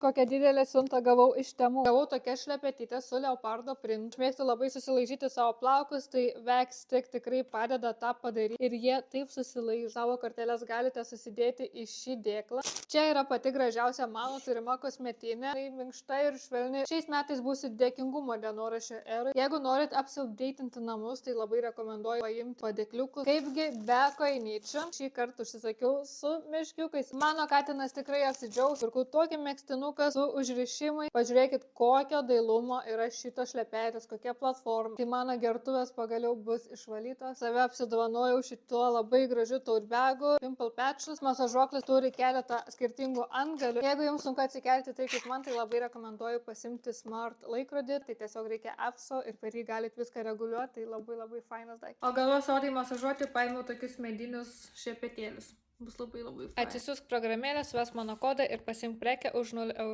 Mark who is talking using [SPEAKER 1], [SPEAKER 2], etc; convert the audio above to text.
[SPEAKER 1] Kokią didelę siuntą gavau iš Temu. Gavau tokias šlepetytes su leopardo printu. Aš mėgstu labai susilaižyti savo plaukus, tai Waxstick tikrai padeda tą padaryti. Ir jie taip susilaižo. Savo korteles galite susidėti į šį dėklą. Čia yra pati gražiausia mano turima kosmetinė. Tai minkšta ir švelni. Šiais metais būsiu dėkingumo dienoraščio erai. Jeigu norit apsiupdeitinti namus, tai labai rekomenduoju paimti padėkliukus. Kaipgi be kojinyčių. Šį kartą užsisakiau su meškiukais. Mano katinas tikrai apsidžiaugs. Pirkau tokį mėgstinuką su užrišimai. Pažiūrėkit, kokio dailumo yra šitos šlepetės, kokia platforma. Tai mano gertuvės pagaliau bus išvalytos. Save apsidovanojau šituo labai gražiu tote bagu. Pimple Patches. Masažuoklis turi keletą skirtingų antgalių. Jeigu jums sunku atsikelti tai kaip man, tai labai rekomenduoju pasimti Smart laikrodį. Tai tiesiog reikia appso ir per jį galit viską reguliuoti. Tai labai fainas daiktas. O galvos odai masažuoti paėmiau tokius medinius šepetėlius. Bus labai faina. Atsisiųsk programėlę, suves mano kodą ir pasimk prekę už 0 eurų.